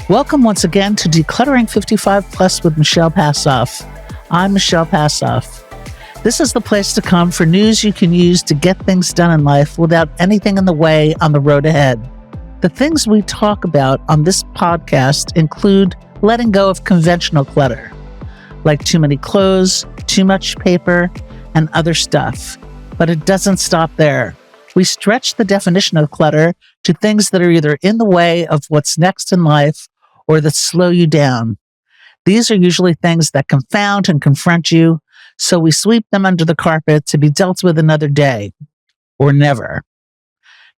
Welcome once again to Decluttering 55 Plus with Michelle Passoff. I'm Michelle Passoff. This is the place to come for news you can use to get things done in life without anything in the way on the road ahead. The things we talk about on this podcast include letting go of conventional clutter, like too many clothes, too much paper, and other stuff. But it doesn't stop there. We stretch the definition of clutter to things that are either in the way of what's next in life or that slow you down. These are usually things that confound and confront you, so we sweep them under the carpet to be dealt with another day, or never.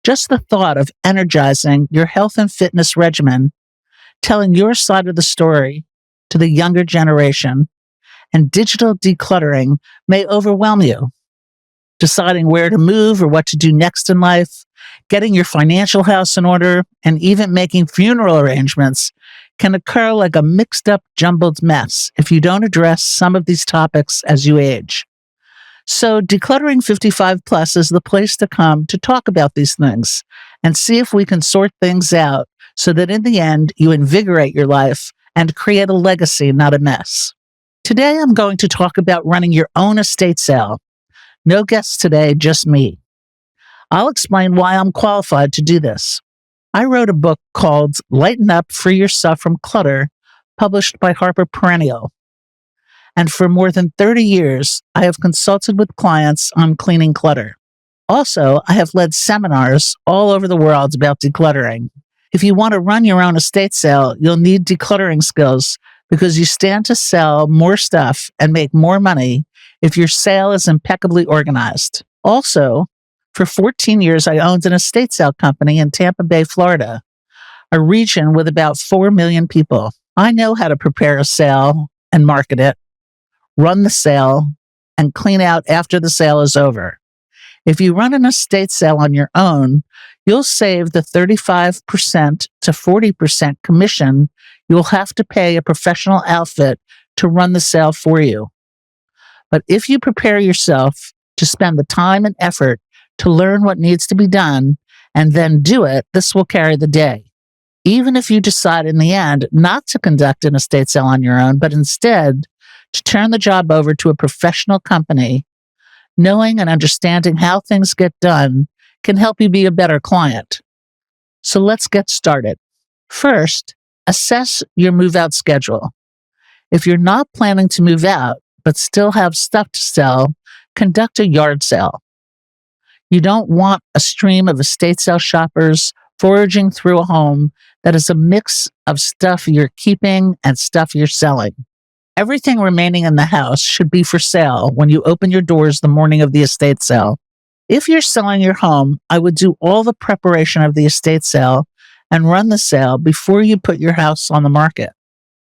Just the thought of energizing your health and fitness regimen, telling your side of the story to the younger generation, and digital decluttering may overwhelm you. Deciding where to move or what to do next in life, getting your financial house in order, and even making funeral arrangements can occur like a mixed up, jumbled mess if you don't address some of these topics as you age. So Decluttering 55 Plus is the place to come to talk about these things and see if we can sort things out so that in the end you invigorate your life and create a legacy, not a mess. Today I'm going to talk about running your own estate sale. No guests today, just me. I'll explain why I'm qualified to do this. I wrote a book called Lighten Up, Free Yourself from Clutter, published by Harper Perennial. And for more than 30 years, I have consulted with clients on cleaning clutter. Also, I have led seminars all over the world about decluttering. If you want to run your own estate sale, you'll need decluttering skills because you stand to sell more stuff and make more money if your sale is impeccably organized. Also, for 14 years, I owned an estate sale company in Tampa Bay, Florida, a region with about 4 million people. I know how to prepare a sale and market it, run the sale, and clean out after the sale is over. If you run an estate sale on your own, you'll save the 35% to 40% commission you'll have to pay a professional outfit to run the sale for you. But if you prepare yourself to spend the time and effort to learn what needs to be done and then do it, this will carry the day. Even if you decide in the end not to conduct an estate sale on your own, but instead to turn the job over to a professional company, knowing and understanding how things get done can help you be a better client. So let's get started. First, assess your move-out schedule. If you're not planning to move out, but still have stuff to sell, conduct a yard sale. You don't want a stream of estate sale shoppers foraging through a home that is a mix of stuff you're keeping and stuff you're selling. Everything remaining in the house should be for sale when you open your doors the morning of the estate sale. If you're selling your home, I would do all the preparation of the estate sale and run the sale before you put your house on the market.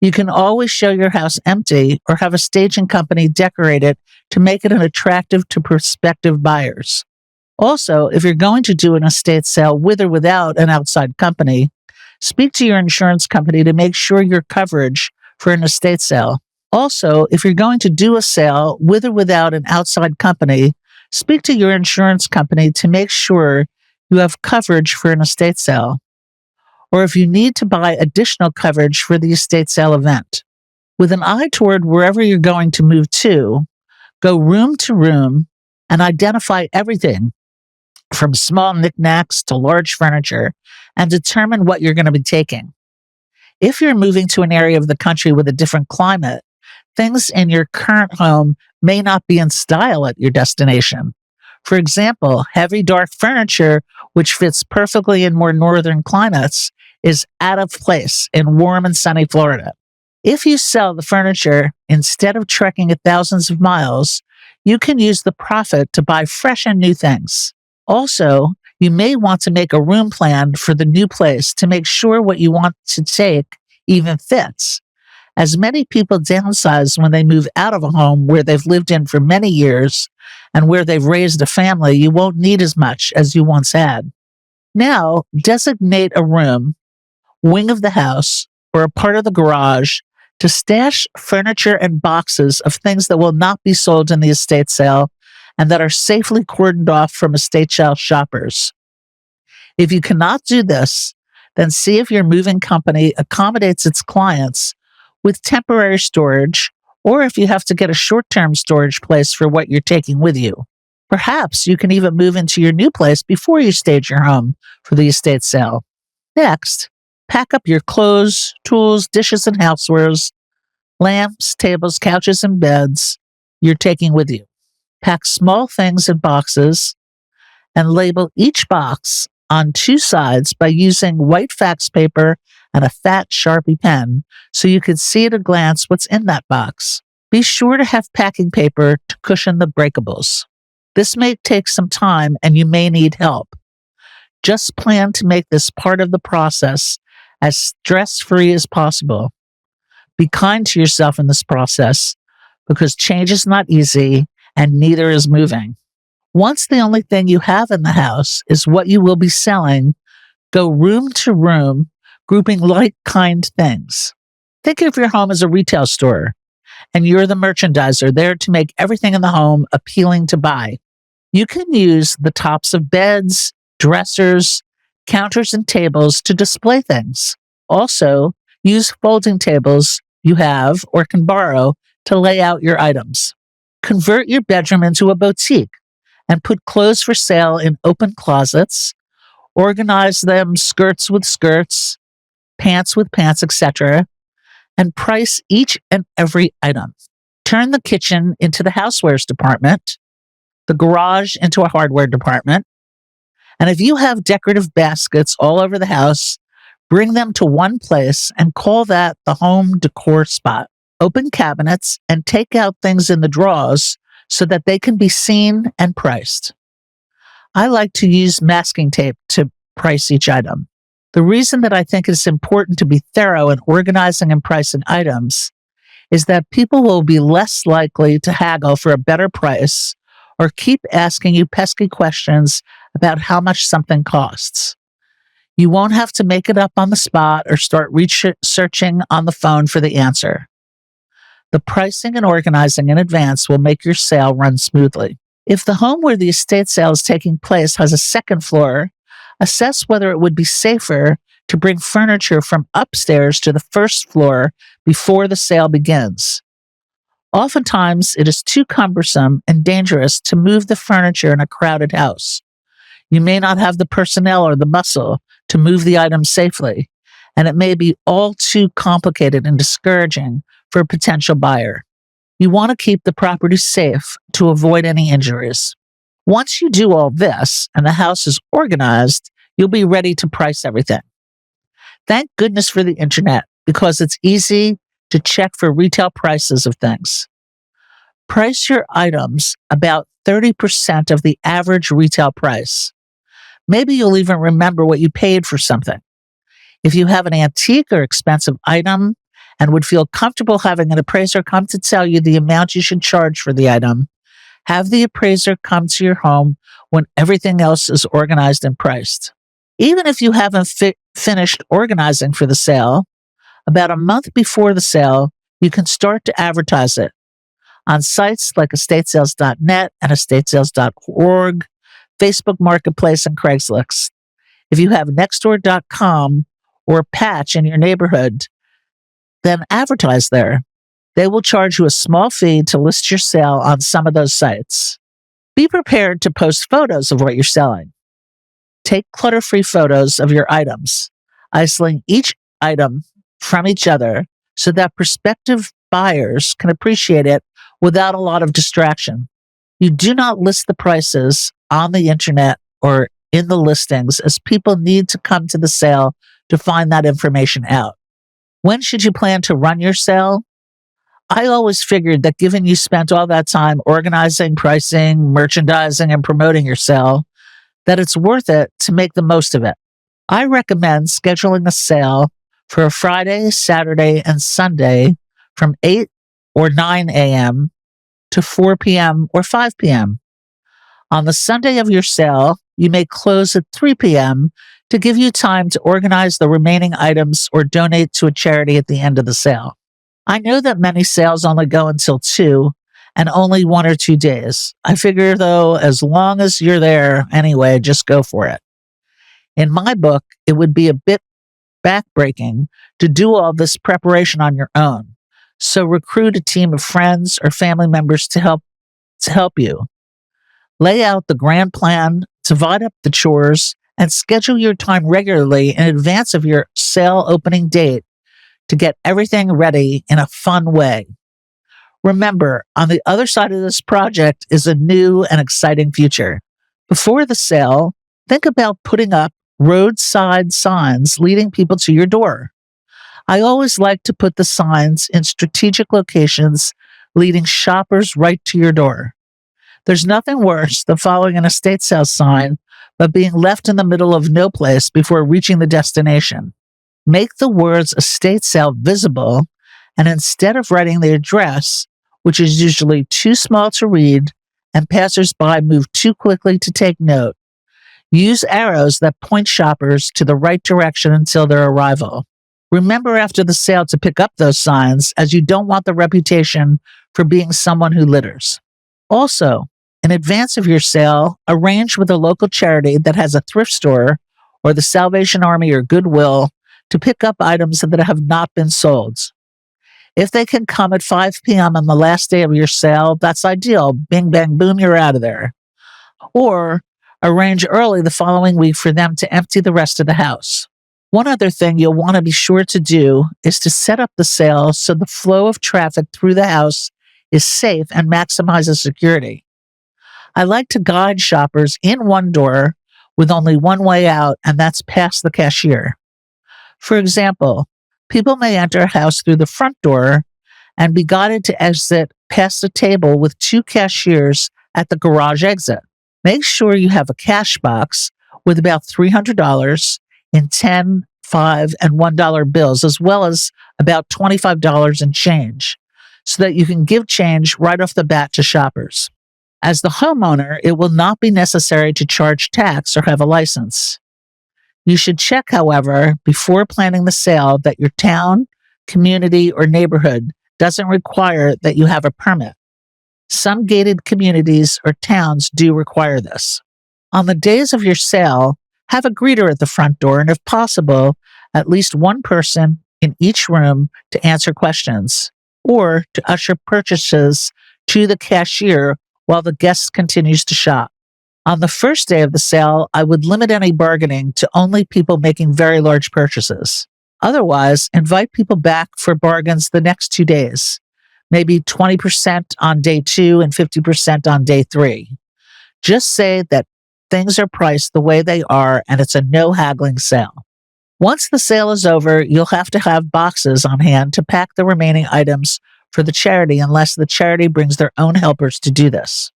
You can always show your house empty or have a staging company decorate it to make it attractive to prospective buyers. Also, if you're going to do an estate sale with or without an outside company, speak to your insurance company to make sure your coverage for an estate sale. Also, if you're going to do a sale with or without an outside company, speak to your insurance company to make sure you have coverage for an estate sale, or if you need to buy additional coverage for the estate sale event. With an eye toward wherever you're going to move to, go room to room and identify everything from small knickknacks to large furniture and determine what you're going to be taking. If you're moving to an area of the country with a different climate, things in your current home may not be in style at your destination. For example, heavy dark furniture, which fits perfectly in more northern climates, is out of place in warm and sunny Florida. If you sell the furniture instead of trekking it thousands of miles, you can use the profit to buy fresh and new things. Also, you may want to make a room plan for the new place to make sure what you want to take even fits. As many people downsize when they move out of a home where they've lived in for many years and where they've raised a family, you won't need as much as you once had. Now, designate a room, wing of the house, or a part of the garage to stash furniture and boxes of things that will not be sold in the estate sale and that are safely cordoned off from estate sale shoppers. If you cannot do this, Then see if your moving company accommodates its clients with temporary storage, or if you have to get a short-term storage place for what you're taking with you. Perhaps you can even move into your new place before you stage your home for the estate sale. Next, pack up your clothes, tools, dishes, and housewares, lamps, tables, couches, and beds you're taking with you. Pack small things in boxes and label each box on two sides by using white fax paper and a fat Sharpie pen so you can see at a glance what's in that box. Be sure to have packing paper to cushion the breakables. This may take some time and you may need help. Just plan to make this part of the process as stress-free as possible. Be kind to yourself in this process because change is not easy and neither is moving. Once the only thing you have in the house is what you will be selling, go room to room, grouping like-kind things. Think of your home as a retail store, and you're the merchandiser there to make everything in the home appealing to buy. You can use the tops of beds, dressers, counters, and tables to display things. Also, use folding tables you have or can borrow to lay out your items. Convert your bedroom into a boutique and put clothes for sale in open closets. Organize them skirts with skirts, pants with pants, etc., and price each and every item. Turn the kitchen into the housewares department, the garage into a hardware department, and if you have decorative baskets all over the house, bring them to one place and call that the home decor spot. Open cabinets and take out things in the drawers so that they can be seen and priced. I like to use masking tape to price each item. The reason that I think it's important to be thorough in organizing and pricing items is that people will be less likely to haggle for a better price or keep asking you pesky questions about how much something costs. You won't have to make it up on the spot or start researching on the phone for the answer. The pricing and organizing in advance will make your sale run smoothly. If the home where the estate sale is taking place has a second floor, assess whether it would be safer to bring furniture from upstairs to the first floor before the sale begins. Oftentimes, it is too cumbersome and dangerous to move the furniture in a crowded house. You may not have the personnel or the muscle to move the items safely, and it may be all too complicated and discouraging for a potential buyer. You want to keep the property safe to avoid any injuries. Once you do all this and the house is organized, you'll be ready to price everything. Thank goodness for the internet because it's easy to check for retail prices of things. Price your items about 30% of the average retail price. Maybe you'll even remember what you paid for something. If you have an antique or expensive item and would feel comfortable having an appraiser come to tell you the amount you should charge for the item, have the appraiser come to your home when everything else is organized and priced. Even if you haven't finished organizing for the sale, about a month before the sale, you can start to advertise it on sites like estatesales.net and estatesales.org, Facebook Marketplace, and Craigslist. If you have nextdoor.com or Patch in your neighborhood, then advertise there. They will charge you a small fee to list your sale on some of those sites. Be prepared to post photos of what you're selling. Take clutter-free photos of your items, isolating each item from each other so that prospective buyers can appreciate it without a lot of distraction. You do not list the prices on the internet or in the listings as people need to come to the sale to find that information out. When should you plan to run your sale? I always figured that given you spent all that time organizing, pricing, merchandising, and promoting your sale, that it's worth it to make the most of it. I recommend scheduling a sale for a Friday, Saturday, and Sunday from 8 or 9 a.m. to 4 p.m. or 5 p.m. On the Sunday of your sale, you may close at 3 p.m. to give you time to organize the remaining items or donate to a charity at the end of the sale. I know that many sales only go until 2 and only 1 or 2 days. I figure, though, as long as you're there anyway, just go for it. In my book, it would be a bit backbreaking to do all this preparation on your own. So recruit a team of friends or family members to help you. Lay out the grand plan, divide up the chores, and schedule your time regularly in advance of your sale opening date to get everything ready in a fun way. Remember, on the other side of this project is a new and exciting future. Before the sale, think about putting up roadside signs leading people to your door. I always like to put the signs in strategic locations leading shoppers right to your door. There's nothing worse than following an estate sale sign, but being left in the middle of no place before reaching the destination. Make the words estate sale visible, and instead of writing the address, which is usually too small to read and passersby move too quickly to take note, use arrows that point shoppers to the right direction until their arrival. Remember after the sale to pick up those signs, as you don't want the reputation for being someone who litters. Also, in advance of your sale, arrange with a local charity that has a thrift store or the Salvation Army or Goodwill to pick up items that have not been sold. If they can come at 5 p.m. on the last day of your sale, that's ideal. Bing, bang, boom, you're out of there. Or arrange early the following week for them to empty the rest of the house. One other thing you'll want to be sure to do is to set up the sale so the flow of traffic through the house is safe and maximizes security. I like to guide shoppers in one door with only one way out, and that's past the cashier. For example, people may enter a house through the front door and be guided to exit past a table with 2 cashiers at the garage exit. Make sure you have a cash box with about $300 in $10, $5, and $1 bills, as well as about $25 in change, so that you can give change right off the bat to shoppers. As the homeowner, it will not be necessary to charge tax or have a license. You should check, however, before planning the sale that your town, community, or neighborhood doesn't require that you have a permit. Some gated communities or towns do require this. On the days of your sale, have a greeter at the front door, and if possible, at least one person in each room to answer questions or to usher purchases to the cashier while the guest continues to shop. On the first day of the sale, I would limit any bargaining to only people making very large purchases. Otherwise, invite people back for bargains the next 2 days, maybe 20% on day 2 and 50% on day 3. Just say that things are priced the way they are and it's a no haggling sale. Once the sale is over, you'll have to have boxes on hand to pack the remaining items for the charity unless the charity brings their own helpers to do this.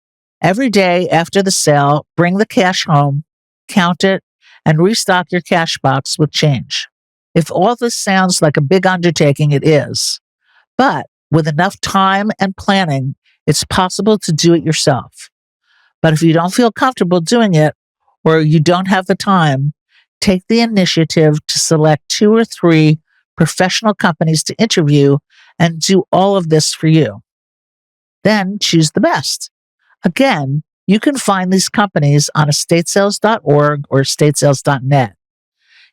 Every day after the sale, bring the cash home, count it, and restock your cash box with change. If all this sounds like a big undertaking, it is. But with enough time and planning, it's possible to do it yourself. But if you don't feel comfortable doing it, or you don't have the time, take the initiative to select 2 or 3 professional companies to interview and do all of this for you. Then choose the best. Again, you can find these companies on estatesales.org or estatesales.net.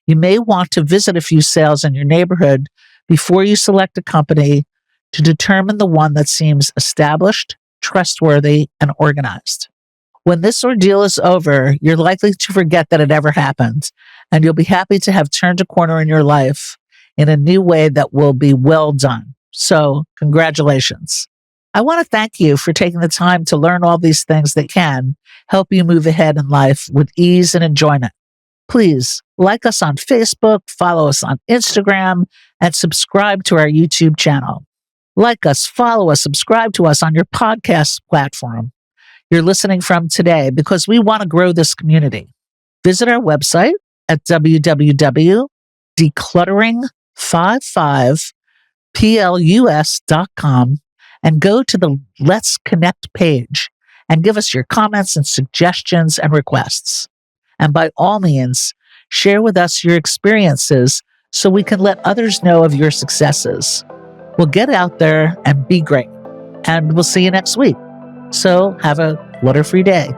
You may want to visit a few sales in your neighborhood before you select a company to determine the one that seems established, trustworthy, and organized. When this ordeal is over, you're likely to forget that it ever happened, and you'll be happy to have turned a corner in your life in a new way that will be well done. So, congratulations. I want to thank you for taking the time to learn all these things that can help you move ahead in life with ease and enjoyment. Please like us on Facebook, follow us on Instagram, and subscribe to our YouTube channel. Like us, follow us, subscribe to us on your podcast platform you're listening from today, because we want to grow this community. Visit our website at www.decluttering55plus.com and go to the Let's Connect page and give us your comments and suggestions and requests. And by all means, share with us your experiences so we can let others know of your successes. We'll get out there and be great. And we'll see you next week. So have a clutter-free day.